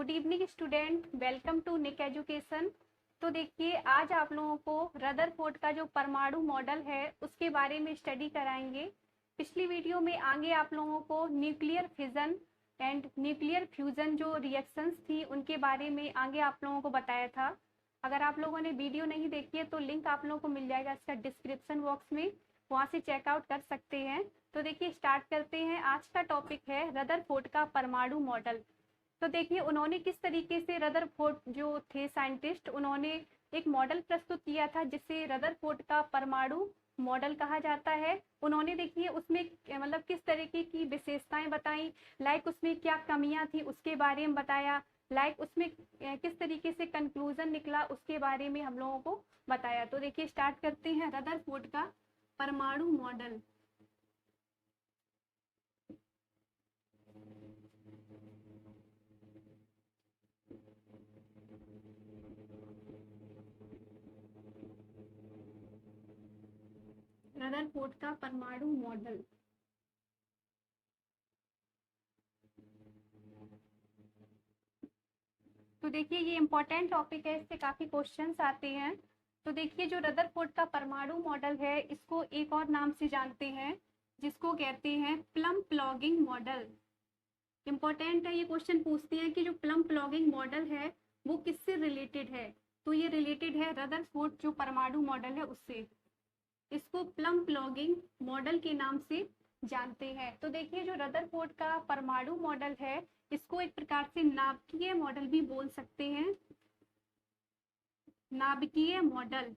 Good evening student, welcome to Nick education. तो देखिए, आज आप लोगों को रदरफोर्ड का जो परमाणु मॉडल है उसके बारे में स्टडी कराएंगे। पिछली वीडियो में आगे आप लोगों को nuclear fission and nuclear fusion जो रिएक्शंस थी उनके बारे में आगे आप लोगों को बताया था। अगर आप लोगों ने वीडियो नहीं देखी है तो लिंक आप लोगों को मिल जाएगा इसका डिस्क्रिप्शन बॉक्स में, वहाँ से चेकआउट कर सकते हैं। तो देखिए, स्टार्ट करते हैं। आज का टॉपिक है रदरफोर्ड का परमाणु मॉडल। तो देखिए, उन्होंने किस तरीके से रदरफोर्ड जो थे साइंटिस्ट, उन्होंने एक मॉडल प्रस्तुत किया था जिसे रदरफोर्ड का परमाणु मॉडल कहा जाता है। उन्होंने देखिए उसमें मतलब किस तरीके की विशेषताएं बताई, लाइक उसमें क्या कमियां थी उसके बारे में बताया, लाइक उसमें किस तरीके से कंक्लूजन निकला उसके बारे में हम लोगों को बताया। तो देखिए, स्टार्ट करते हैं रदरफोर्ड का परमाणु मॉडल। रदरफोर्ड का परमाणु मॉडल। तो देखिए, ये इंपॉर्टेंट टॉपिक है, इससे काफी क्वेश्चंस आते हैं। तो देखिए, जो रदरफोर्ड का परमाणु मॉडल है इसको एक और नाम से जानते हैं जिसको कहते हैं प्लम प्लॉगिंग मॉडल। इंपॉर्टेंट है, ये क्वेश्चन पूछते हैं कि जो प्लम प्लॉगिंग मॉडल है वो किससे रिलेटेड है। तो ये रिलेटेड है रदरफोर्ड जो परमाणु मॉडल है उससे। इसको प्लम प्लॉगिंग मॉडल के नाम से जानते हैं। तो देखिए, जो रदरफोर्ड का परमाणु मॉडल है इसको एक प्रकार से नाभिकीय मॉडल भी बोल सकते हैं। नाभिकीय मॉडल,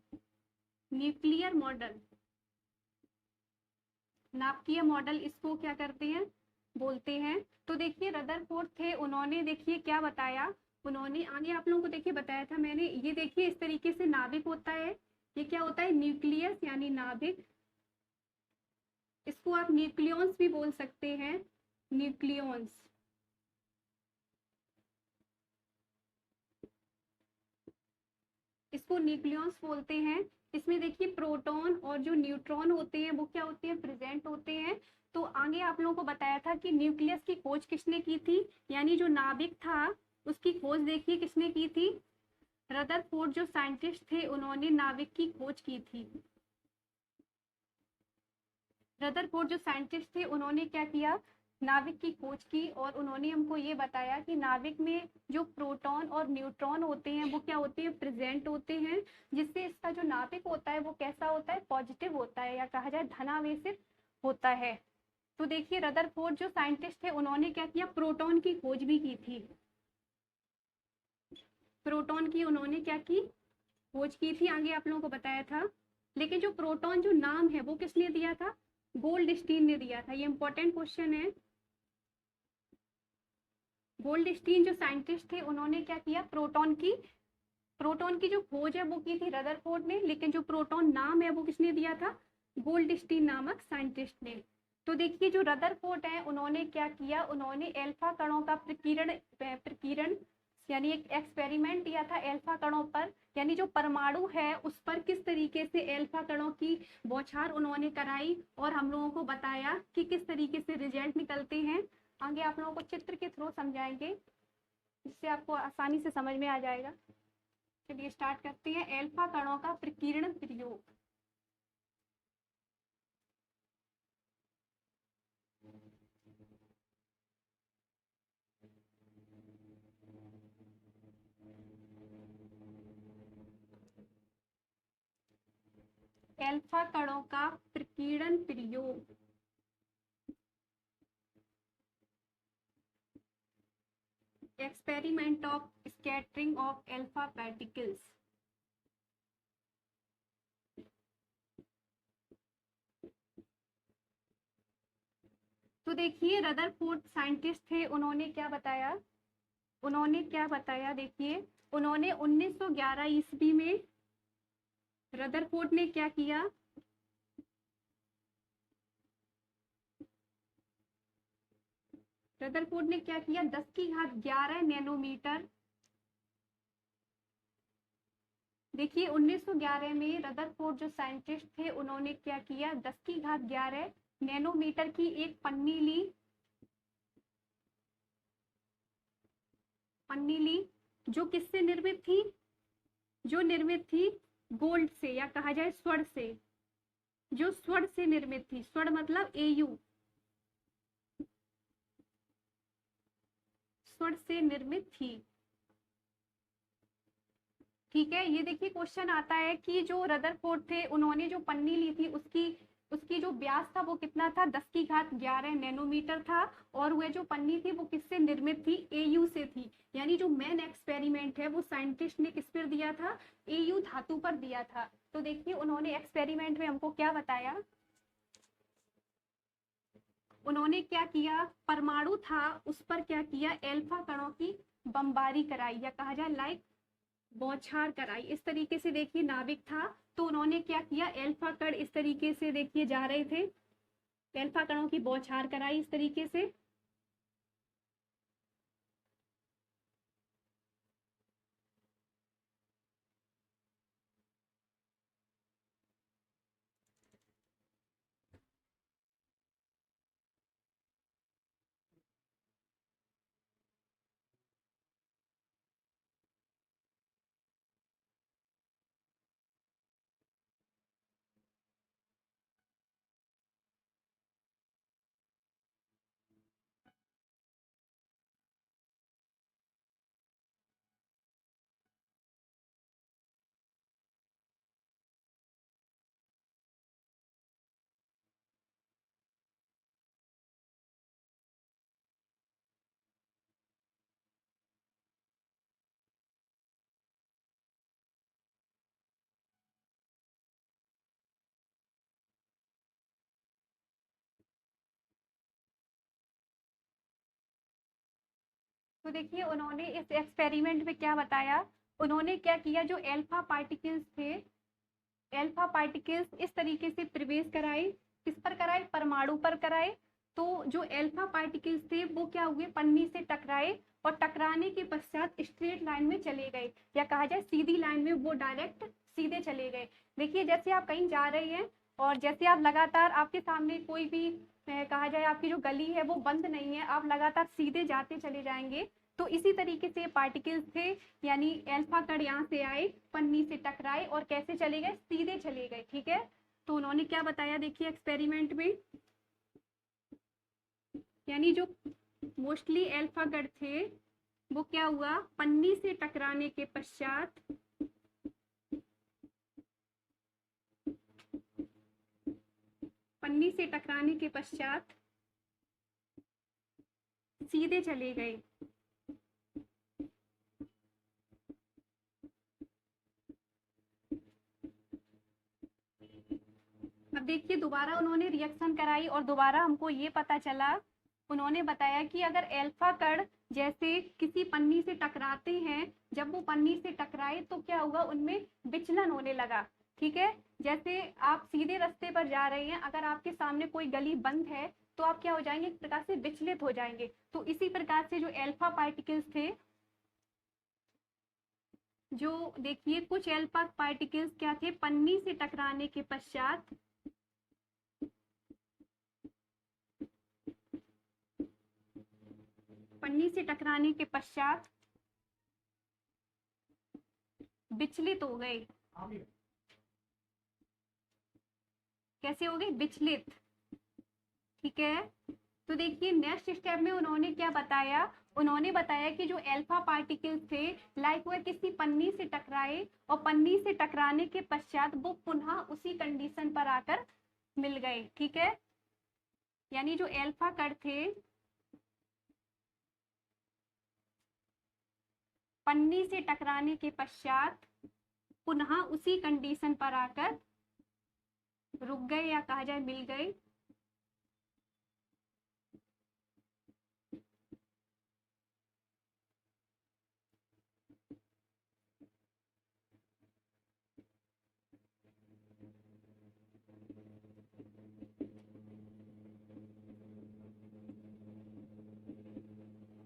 न्यूक्लियर मॉडल, नाभिकीय मॉडल इसको क्या करते हैं, बोलते हैं। तो देखिए, रदरफोर्ड थे, उन्होंने देखिए क्या बताया, उन्होंने आगे आप लोगों को देखिए बताया था मैंने, ये देखिए इस तरीके से नाभिक होता है। ये क्या होता है, न्यूक्लियस यानी नाभिक। इसको आप न्यूक्लियॉन्स भी बोल सकते हैं, न्यूक्लियॉन्स। इसको न्यूक्लियॉन्स बोलते हैं। इसमें देखिए प्रोटॉन और जो न्यूट्रॉन होते हैं वो क्या होते हैं, प्रेजेंट होते हैं। तो आगे आप लोगों को बताया था कि न्यूक्लियस की खोज किसने की थी, यानी जो नाभिक था उसकी खोज देखिए किसने की थी, रदरफोर्ड जो साइंटिस्ट थे उन्होंने नाभिक की खोज की थी। रदरफोर्ड जो साइंटिस्ट थे उन्होंने क्या किया, नाभिक की खोज की, और उन्होंने हमको ये बताया कि नाभिक में जो प्रोटॉन और न्यूट्रॉन होते हैं वो क्या होते हैं, प्रेजेंट होते हैं, जिससे इसका जो नाभिक होता है वो कैसा होता है, पॉजिटिव होता है, या कहा जाए धनावेशित होता है। तो देखिए, रदरफोर्ड जो साइंटिस्ट थे उन्होंने क्या किया, प्रोटॉन की खोज भी की थी। प्रोटॉन की उन्होंने क्या की, खोज की थी, आगे आप लोगों को बताया था। लेकिन जो प्रोटॉन जो नाम है वो किसने दिया था, गोल्डस्टीन ने दिया था। ये इंपॉर्टेंट क्वेश्चन है। गोल्डस्टीन जो साइंटिस्ट थे उन्होंने क्या किया, प्रोटॉन की जो खोज है वो की थी रदरफोर्ड ने, लेकिन जो प्रोटॉन नाम है वो किसने दिया था, गोल्डस्टीन नामक साइंटिस्ट ने। तो देखिए, जो रदरफोर्ड है उन्होंने क्या किया, उन्होंने अल्फा कणों का प्रकीर्णन यानी एक एक्सपेरिमेंट दिया था अल्फा कणों पर, यानी जो परमाणु है उस पर किस तरीके से अल्फा कणों की बौछार उन्होंने कराई, और हम लोगों को बताया कि किस तरीके से रिजल्ट निकलते हैं। आगे आप लोगों को चित्र के थ्रू समझाएंगे जिससे आपको आसानी से समझ में आ जाएगा। चलिए स्टार्ट करते हैं, अल्फा कणों का प्रकीर्णन प्रयोग। अल्फा कणों का प्रकीर्णन प्रयोग। Experiment of scattering of alpha particles. तो देखिए, रदरफोर्ड साइंटिस्ट थे, उन्होंने क्या बताया, देखिए, उन्होंने 1911 ईस्वी में रदरफोर्ड ने क्या किया, रदरफोर्ड ने क्या किया, 10⁻11 नैनोमीटर। देखिए, 1911 में रदरफोर्ड जो साइंटिस्ट थे उन्होंने क्या किया, 10⁻11 नैनोमीटर की एक पन्नी ली। पन्नी ली जो किससे निर्मित थी, जो निर्मित थी गोल्ड से या कहा जाए स्वर्ण से, जो स्वर्ण से निर्मित थी, स्वर्ण मतलब एयू, स्वर्ण से निर्मित थी। ठीक है, ये देखिए क्वेश्चन आता है कि जो रदरफोर्ड थे उन्होंने जो पन्नी ली थी उसकी जो व्यास था वो कितना था, 10⁻11 नैनोमीटर था, और वह जो पन्नी थी वो किससे निर्मित थी, एयू से थी। यानी जो मेन एक्सपेरिमेंट है वो साइंटिस्ट ने किस पर दिया था, एयू धातु पर दिया था। तो देखिए उन्होंने एक्सपेरिमेंट में हमको क्या बताया, उन्होंने क्या किया, परमाणु था उस पर क्या किया, एल्फा कणों की बमबारी कराई या कहा जाए लाइक बौछार कराई। इस तरीके से देखिए नाविक था तो उन्होंने क्या किया, एल्फा कण इस तरीके से देखिए जा रहे थे, एल्फा कणों की बौछार कराई इस तरीके से। तो देखिए उन्होंने इस एक्सपेरिमेंट में क्या बताया, उन्होंने क्या किया, जो एल्फा पार्टिकल्स थे, एल्फा पार्टिकल्स इस तरीके से प्रवेश कराए, किस पर कराए, परमाणु पर कराए। तो जो एल्फा पार्टिकल्स थे वो क्या हुए, पन्नी से टकराए, और टकराने के पश्चात स्ट्रेट लाइन में चले गए या कहा जाए सीधी लाइन में, वो डायरेक्ट सीधे चले गए। देखिए जैसे आप कहीं जा रहे हैं और जैसे आप लगातार, आपके सामने कोई भी कहा जाए आपकी जो गली है वो बंद नहीं है, आप लगातार सीधे जाते चले जाएंगे। तो इसी तरीके से पार्टिकल्स थे, यानी एल्फा कण यहाँ से आए, पन्नी से टकराए और कैसे चले गए, सीधे चले गए। ठीक है, तो उन्होंने क्या बताया देखिए एक्सपेरिमेंट में, यानी जो मोस्टली एल्फा कण थे वो क्या हुआ, पन्नी से टकराने के पश्चात, पन्नी से टकराने के पश्चात सीधे चले गए। अब देखिए दोबारा उन्होंने रिएक्शन कराई और दोबारा हमको ये पता चला, उन्होंने बताया कि अगर एल्फा कण जैसे किसी पन्नी से टकराते हैं, जब वो पन्नी से टकराए तो क्या हुआ, उनमें विचलन होने लगा। ठीक है, जैसे आप सीधे रास्ते पर जा रहे हैं, अगर आपके सामने कोई गली बंद है तो आप क्या हो जाएंगे, एक प्रकार से विचलित हो जाएंगे। तो इसी प्रकार से जो एल्फा पार्टिकल्स थे, जो देखिए कुछ एल्फा पार्टिकल्स क्या थे, पन्नी से टकराने के पश्चात पन्नी से टकराने के पश्चात विचलित हो गए। कैसे हो गए, विचलित। ठीक है, तो देखिए नेक्स्ट स्टेप में उन्होंने क्या बताया, उन्होंने बताया कि जो एल्फा पार्टिकल्स थे, लाइक वह किसी पन्नी से टकराए और पन्नी से टकराने के पश्चात वो पुनः उसी कंडीशन पर आकर मिल गए। ठीक है, यानी जो एल्फा कण थे पन्नी से टकराने के पश्चात पुनः उसी कंडीशन पर आकर रुक गए या कहा जाए मिल गए।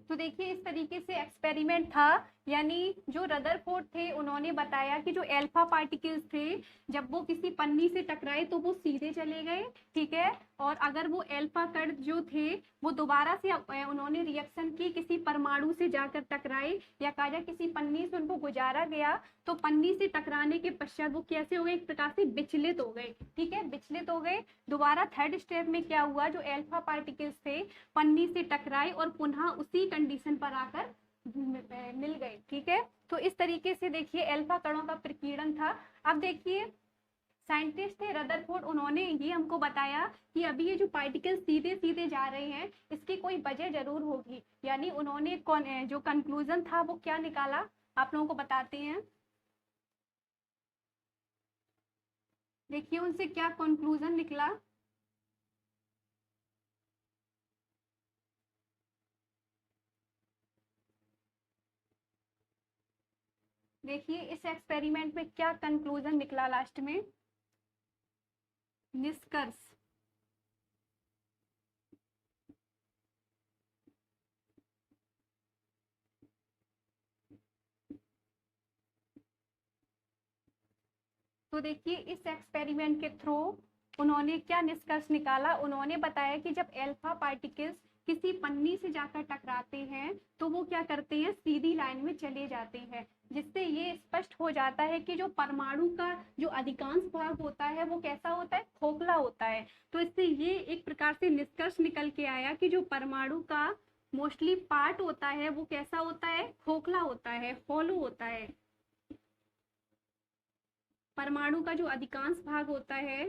तो देखिए इस तरीके से एक्सपेरिमेंट था यानी जो रदरफोर्ड थे उन्होंने बताया कि जो अल्फा पार्टिकल्स थे जब वो किसी पन्नी से टकराए तो वो सीधे चले गए, ठीक है। और अगर वो अल्फा कण जो थे वो दोबारा से उन्होंने रिएक्शन की, किसी परमाणु से जाकर टकराए या कहा जाए किसी पन्नी से उनको गुजारा गया, तो पन्नी से टकराने के पश्चात वो कैसे हो गए, एक प्रकार से विचलित हो गए, ठीक है, विचलित हो गए। दोबारा थर्ड स्टेप में क्या हुआ, जो अल्फा पार्टिकल्स थे पन्नी से टकराए और पुनः उसी कंडीशन पर आकर मिल गए, ठीक है। तो इस तरीके से देखिए अल्फा कणों का प्रकीर्णन था। अब देखिए साइंटिस्ट थे रदरफोर्ड, उन्होंने ये हमको बताया कि अभी ये जो पार्टिकल सीधे सीधे जा रहे हैं इसकी कोई वजह जरूर होगी, यानी उन्होंने जो कंक्लूजन था वो क्या निकाला आप लोगों को बताते हैं। देखिए उनसे क्या कंक्लूजन निकला। देखिए इस एक्सपेरिमेंट में क्या कंक्लूजन निकला लास्ट में, निष्कर्ष। तो देखिए इस एक्सपेरिमेंट के थ्रू उन्होंने क्या निष्कर्ष निकाला, उन्होंने बताया कि जब अल्फा पार्टिकल्स किसी पन्नी से जाकर टकराते हैं तो वो क्या करते हैं, सीधी लाइन में चले जाते हैं, जिससे ये स्पष्ट हो जाता है कि जो परमाणु का जो अधिकांश भाग होता है वो कैसा होता है, खोखला होता है। तो इससे ये एक प्रकार से निष्कर्ष निकल के आया कि जो परमाणु का मोस्टली पार्ट होता है वो कैसा होता है, खोखला होता है, हॉलो होता है। परमाणु का जो अधिकांश भाग होता है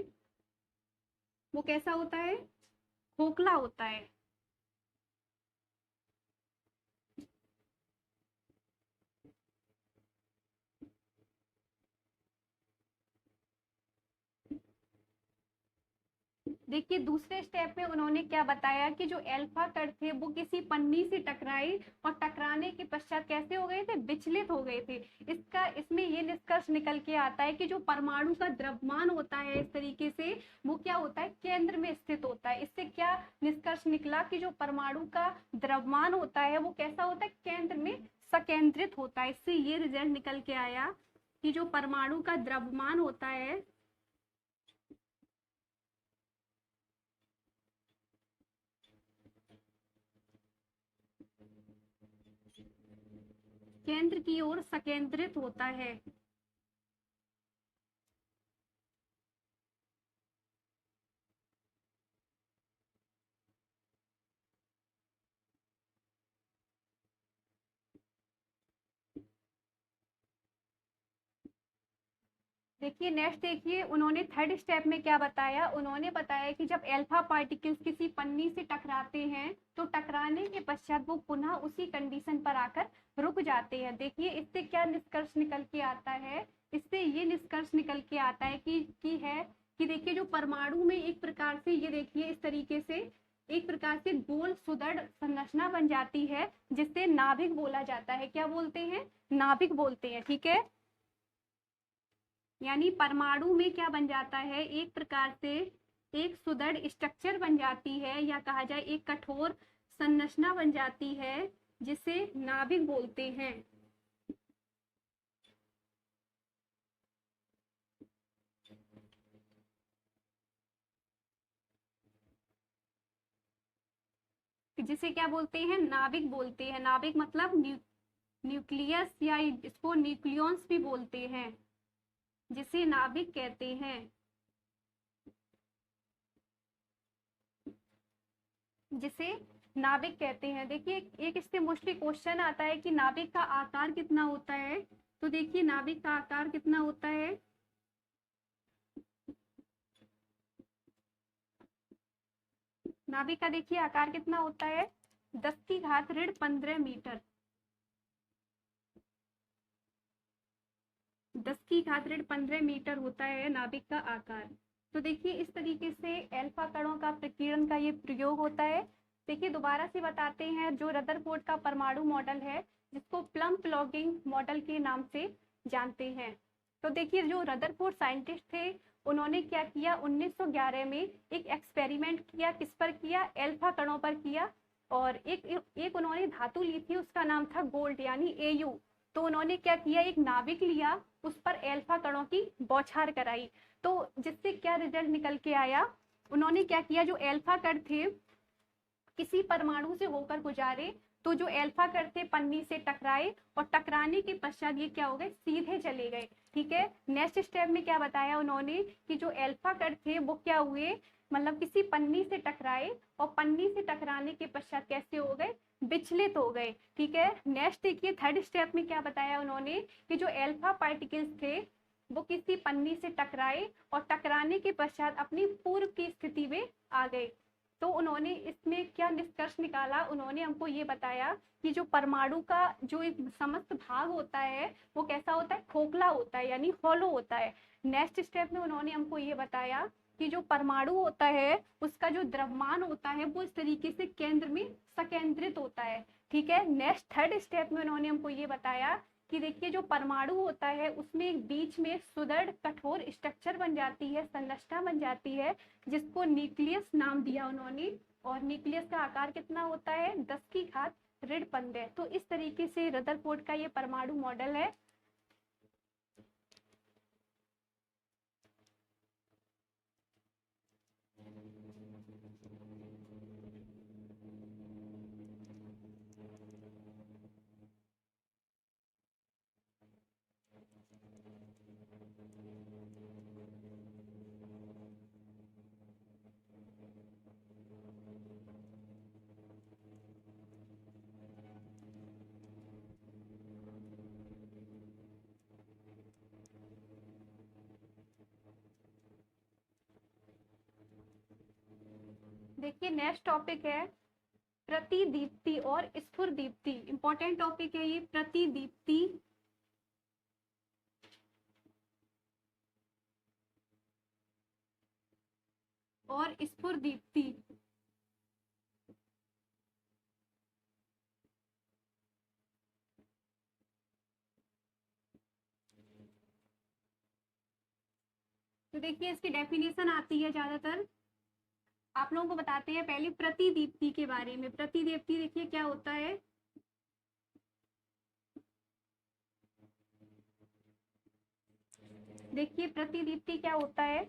वो कैसा होता है, खोखला होता है। देखिए दूसरे स्टेप में उन्होंने क्या बताया कि जो अल्फा कण थे वो किसी पन्नी से टकराए और टकराने के पश्चात कैसे हो गए थे, विचलित हो गए थे। इसमें ये निष्कर्ष निकल के आता है कि जो परमाणु का द्रव्यमान होता है इस तरीके से वो क्या होता है, केंद्र में स्थित होता है। इससे क्या निष्कर्ष निकला कि जो परमाणु का द्रव्यमान होता है वो कैसा होता है, केंद्र में सकेंद्रित होता है। इससे ये रिजल्ट निकल के आया कि जो परमाणु का द्रव्यमान होता है केंद्र की ओर सकेंद्रित होता है। देखिए नेक्स्ट देखिए उन्होंने थर्ड स्टेप में क्या बताया, उन्होंने बताया कि जब अल्फा पार्टिकल्स किसी पन्नी से टकराते हैं तो टकराने के पश्चात वो पुनः उसी कंडीशन पर आकर रुक जाते हैं। देखिए इससे क्या निष्कर्ष निकल के आता है, इससे ये निष्कर्ष निकल के आता है कि देखिए जो परमाणु में एक प्रकार से ये देखिए इस तरीके से एक प्रकार से गोल सुदृढ़ संरचना बन जाती है जिससे नाभिक बोला जाता है। क्या बोलते हैं, नाभिक बोलते हैं, ठीक है। यानी परमाणु में क्या बन जाता है, एक प्रकार से एक सुदृढ़ स्ट्रक्चर बन जाती है या कहा जाए एक कठोर संरचना बन जाती है जिसे नाभिक बोलते हैं। जिसे क्या बोलते हैं, नाभिक बोलते हैं। नाभिक मतलब न्यूक्लियस या इसको न्यूक्लियॉन्स भी बोलते हैं, जिसे नाभिक कहते हैं। जिसे नाभिक कहते हैं। देखिए एक इससे मोस्टली क्वेश्चन आता है कि नाभिक का आकार कितना होता है। तो देखिए नाभिक का आकार कितना होता है, नाभिक का देखिए आकार कितना होता है, 10⁻15 मीटर, 10⁻15 मीटर होता है नाभिक का आकार। तो देखिए इस तरीके से अल्फा कणों का प्रकीर्णन का ये प्रयोग होता है। देखिए दोबारा से बताते हैं, जो रदरफोर्ड का परमाणु मॉडल है जिसको प्लम प्लॉगिंग मॉडल के नाम से जानते हैं। तो देखिए जो रदरफोर्ड साइंटिस्ट थे उन्होंने क्या किया, 1911 में एक एक्सपेरिमेंट किया, किस पर किया, अल्फा कणों पर किया। और एक उन्होंने धातु ली थी, उसका नाम था गोल्ड यानी AU। तो उन्होंने क्या किया, एक नाविक लिया, उस पर अल्फा कणों की बौछार कराई। तो जिससे क्या रिजल्ट निकल के आया, उन्होंने क्या किया, जो अल्फा कण थे किसी परमाणु से होकर गुजारे, तो जो अल्फा कण थे पन्नी से टकराए और टकराने के पश्चात ये क्या हो गए, सीधे चले गए। ठीक है, नेक्स्ट स्टेप में क्या बताया उन्होंने कि जो अल्फा कण थे वो क्या हुए, मतलब किसी पन्नी से टकराए और पन्नी से टकराने के पश्चात कैसे हो गए, विचलित हो गए। ठीक है, नेक्स्ट देखिए थर्ड स्टेप में क्या बताया उन्होंने कि जो अल्फा पार्टिकल्स थे वो किसी पन्नी से टकराए और टकराने के पश्चात अपनी पूर्व की स्थिति में आ गए। तो उन्होंने इसमें क्या निष्कर्ष निकाला, उन्होंने हमको ये बताया कि जो परमाणु का जो एक समस्त भाग होता है वो कैसा होता है, खोखला होता है, यानी हॉलो होता है। नेक्स्ट स्टेप में उन्होंने हमको ये बताया कि जो परमाणु होता है उसका जो द्रव्यमान होता है वो इस तरीके से केंद्र में संकेंद्रित होता है। ठीक है, नेक्स्ट थर्ड स्टेप में उन्होंने हमको ये बताया कि देखिए जो परमाणु होता है उसमें एक बीच में सुदृढ़ कठोर स्ट्रक्चर बन जाती है, संरचना बन जाती है, जिसको न्यूक्लियस नाम दिया उन्होंने। और न्यूक्लियस का आकार कितना होता है, 10 की घात ऋण 15। तो इस तरीके से रदरफोर्ड का ये परमाणु मॉडल है। देखिए नेक्स्ट टॉपिक है प्रतिदीप्ति और स्फुरदीप्ति। इंपॉर्टेंट टॉपिक है ये, प्रतिदीप्ति और स्फुरदीप्ति। तो देखिए इसकी डेफिनेशन आती है ज्यादातर, आप लोगों को बताते हैं पहले प्रतिदीप्ति के बारे में। प्रतिदीप्ति देखिए क्या होता है, देखिए प्रतिदीप्ति क्या होता है,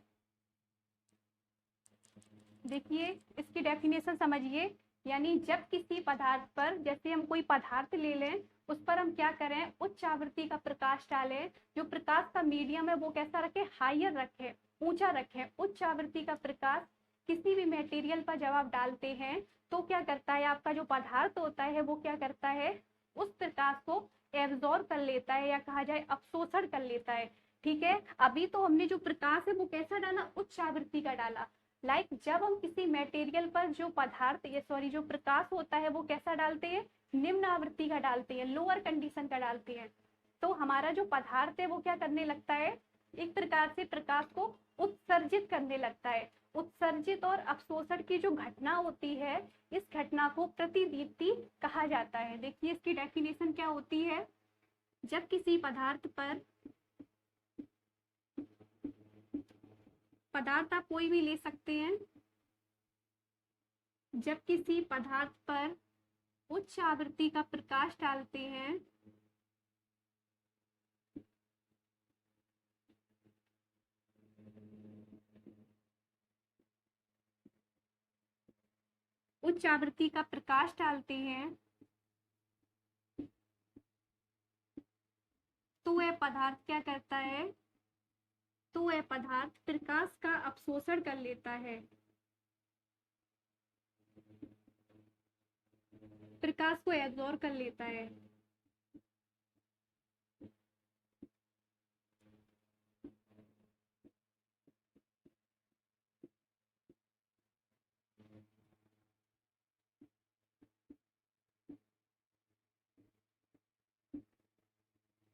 देखिए इसकी डेफिनेशन समझिए। यानी जब किसी पदार्थ पर, जैसे हम कोई पदार्थ ले लें, उस पर हम क्या करें, उच्च आवृत्ति का प्रकाश डालें, जो प्रकाश का मीडियम है वो कैसा रखें, हायर रखें, ऊंचा रखें। उच्च आवृत्ति का प्रकाश किसी भी मटेरियल पर जब आप डालते हैं तो क्या करता है, आपका जो पदार्थ होता है वो क्या करता है, उस प्रकाश को एब्जॉर्ब कर लेता है, या कहा जाए अवशोषण कर लेता है। ठीक है, अभी तो हमने जो प्रकाश है वो कैसा डाला, उच्च आवृत्ति का डाला। जब हम किसी मटेरियल पर जो पदार्थ, ये सॉरी जो प्रकाश होता है वो कैसा डालते हैं, निम्न आवृत्ति का डालते हैं, लोअर कंडीशन का डालते हैं, तो हमारा जो पदार्थ है वो क्या करने लगता है, एक प्रकार से प्रकाश को उत्सर्जित करने लगता है। उत्सर्जित और अवशोषण की जो घटना होती है, इस घटना को प्रतिदीप्ति कहा जाता है। देखिए इसकी डेफिनेशन क्या होती है, जब किसी पदार्थ पर, पदार्थ आप कोई भी ले सकते हैं, जब किसी पदार्थ पर उच्च आवृत्ति का प्रकाश डालते हैं उच्च आवृत्ति का प्रकाश डालते हैं तो वह पदार्थ क्या करता है, तो वह पदार्थ प्रकाश का अवशोषण कर लेता है, प्रकाश को एब्जॉर्ब कर लेता है।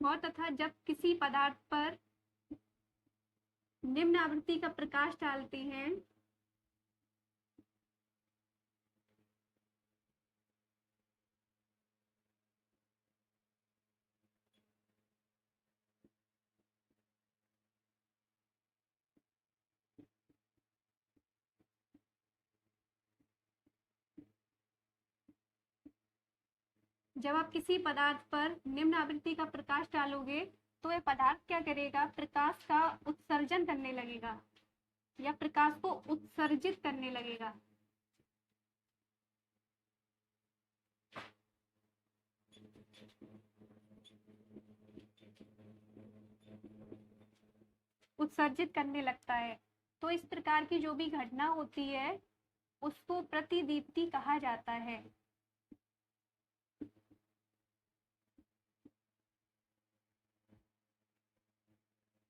और तथा जब किसी पदार्थ पर निम्न आवृत्ति का प्रकाश डालते हैं जब आप किसी पदार्थ पर निम्न आवृत्ति का प्रकाश डालोगे तो यह पदार्थ क्या करेगा, प्रकाश का उत्सर्जन करने लगेगा या प्रकाश को उत्सर्जित करने लगेगा। उत्सर्जित करने लगता है। तो इस प्रकार की जो भी घटना होती है उसको प्रतिदीप्ति कहा जाता है।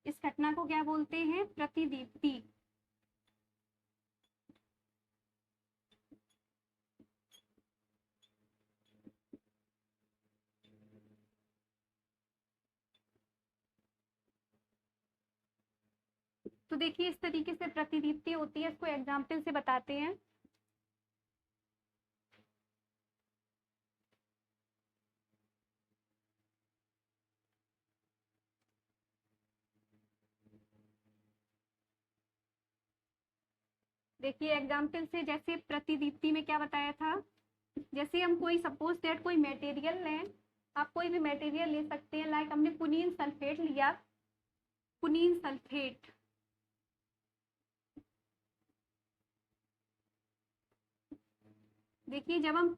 इस घटना को क्या बोलते हैं, प्रतिदीप्ति। तो देखिए इस तरीके से प्रतिदीप्ति होती है, इसको एग्जाम्पल से बताते हैं। देखिए एग्जाम्पल से, जैसे प्रतिदीप्ति में क्या बताया था, जैसे हम कोई सपोज दैट कोई मटेरियल लें, आप कोई भी मटेरियल ले सकते हैं, लाइक हमने कुनीन सल्फेट लिया, कुनीन सल्फेट। देखिए जब हम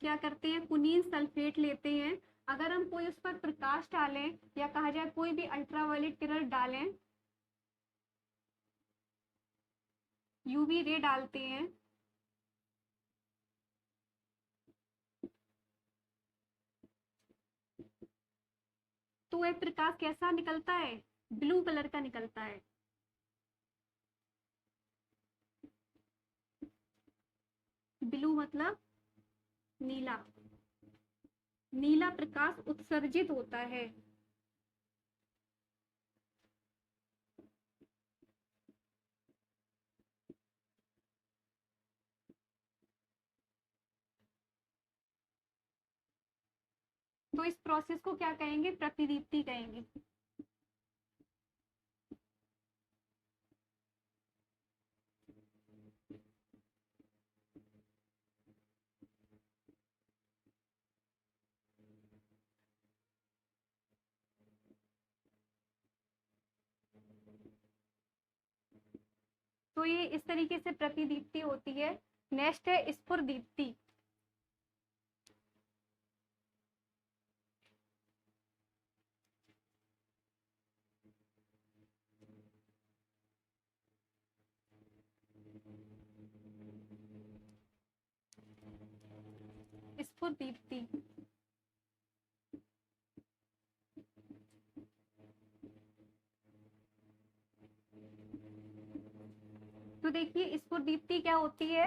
क्या करते हैं, कुनीन सल्फेट लेते हैं, अगर हम कोई उस पर प्रकाश डालें या कहा जाए कोई भी अल्ट्रावायलेट किरण डालें, यूवी रे डालते हैं, तो वह प्रकाश कैसा निकलता है, ब्लू कलर का निकलता है। ब्लू मतलब नीला, नीला प्रकाश उत्सर्जित होता है। तो इस प्रोसेस को क्या कहेंगे, प्रतिदीप्ति कहेंगे। तो ये इस तरीके से प्रतिदीप्ति होती है। नेक्स्ट है स्फुरदीप्ति। स्फुरदीप्ति तो देखिए स्फुरदीप्ति क्या होती है।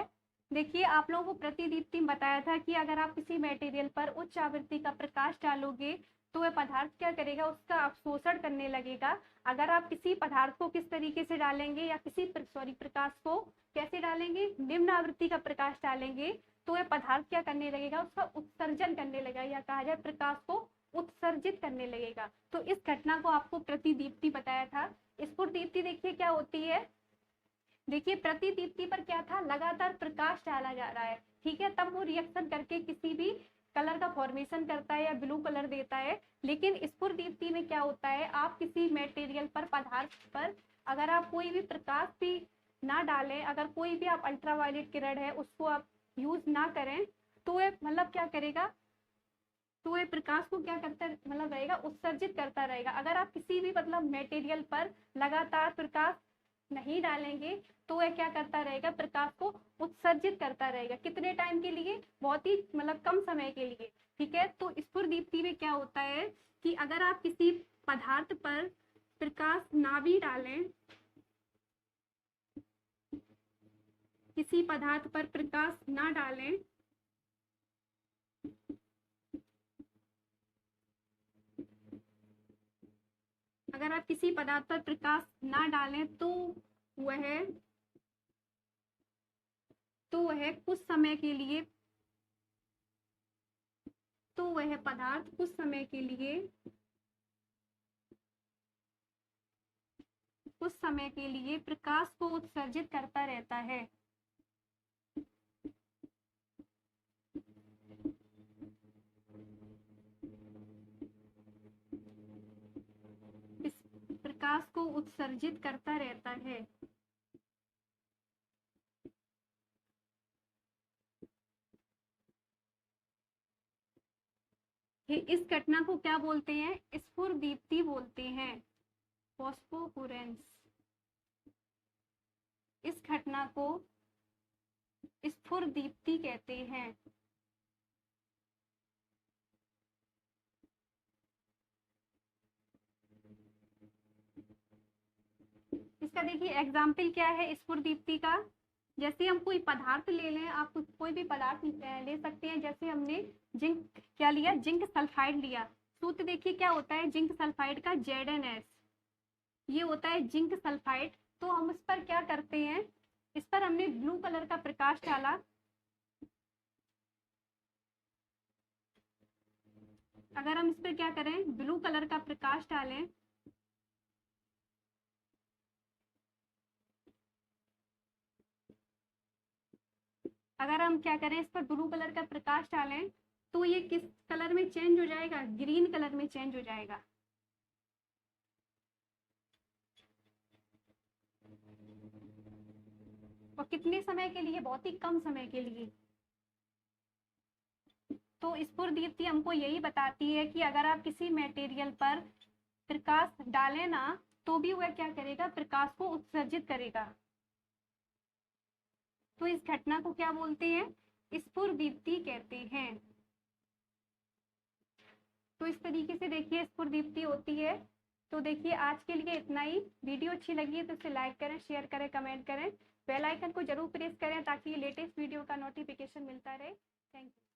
देखिए आप लोगों को प्रतिदीप्ति बताया था कि अगर आप किसी मटेरियल पर उच्च आवृत्ति का प्रकाश डालोगे तो वह पदार्थ क्या करेगा, उसका अवशोषण करने लगेगा। अगर आप किसी पदार्थ को किस तरीके से डालेंगे या किसी प्रकाश को कैसे डालेंगे, निम्न आवृत्ति का प्रकाश डालेंगे, तो वह पदार्थ क्या करने लगेगा, उसका उत्सर्जन करने लगेगा या कहा जाए प्रकाश को उत्सर्जित करने लगेगा। तो इस घटना को आपको प्रतिदीप्ति बताया था। स्फुरदीप्ति देखिए क्या होती है। देखिए प्रतिदीप्ति पर क्या था, लगातार प्रकाश डाला जा रहा है, ठीक है, तब वो रिएक्शन करके किसी भी कलर का फॉर्मेशन करता है या ब्लू कलर देता है। लेकिन स्फुरदीप्ति में क्या होता है, आप किसी मटेरियल पर, पदार्थ पर अगर आप कोई भी प्रकाश भी ना डालें, अगर कोई भी आप अल्ट्रावायलेट किरण है उसको आप यूज ना करें, तो वह मतलब क्या करेगा, तो वह प्रकाश को क्या करता मतलब रहेगा, उत्सर्जित करता रहेगा। अगर आप किसी भी मतलब मटेरियल पर लगातार प्रकाश नहीं डालेंगे तो वह क्या करता रहेगा, प्रकाश को उत्सर्जित करता रहेगा। कितने टाइम के लिए, बहुत ही मतलब कम समय के लिए, ठीक है। तो स्फुरदीप्ति में क्या होता है कि अगर आप किसी पदार्थ पर प्रकाश ना भी डालें, किसी पदार्थ पर प्रकाश ना डालें, अगर आप किसी पदार्थ पर प्रकाश ना डालें तो वह कुछ समय के लिए, तो वह पदार्थ कुछ समय के लिए, कुछ समय के लिए प्रकाश को उत्सर्जित करता रहता है। प्रकाश को उत्सर्जित करता रहता है। इस घटना को क्या बोलते हैं? स्फुरदीप्ति बोलते हैं, फॉस्फोरेंस। इस घटना को स्फुरदीप्ति कहते हैं। इसका देखिए एग्जाम्पल क्या है स्फुरदीप्ति का। जैसे हम कोई पदार्थ ले लें, आप कोई भी पदार्थ ले सकते हैं। जैसे हमने जिंक क्या लिया, जिंक सल्फाइड लिया। सूत्र देखिए क्या होता है जिंक सल्फाइड का, ZnS। ये होता है जिंक सल्फाइड। तो हम इस पर क्या करते हैं, इस पर हमने ब्लू कलर का प्रकाश डाला। अगर हम इस पर क्या करें, ब्लू कलर का प्रकाश डालें, अगर हम क्या करें इस पर ब्लू कलर का प्रकाश डालें, तो ये किस कलर में चेंज हो जाएगा? ग्रीन कलर में चेंज हो जाएगा। और कितने समय के लिए? बहुत ही कम समय के लिए। तो स्फुरदीप्ति हमको यही बताती है कि अगर आप किसी मटेरियल पर प्रकाश डालें ना, तो भी वह क्या करेगा, प्रकाश को उत्सर्जित करेगा। तो इस घटना को क्या बोलते हैं? स्फुरदीप्ति कहते हैं। तो इस तरीके से देखिए स्फुरदीप्ति होती है। तो देखिए आज के लिए इतना ही। वीडियो अच्छी लगी है तो इसे लाइक करें, शेयर करें, कमेंट करें। बेल आइकन को जरूर प्रेस करें ताकि लेटेस्ट वीडियो का नोटिफिकेशन मिलता रहे। Thank you.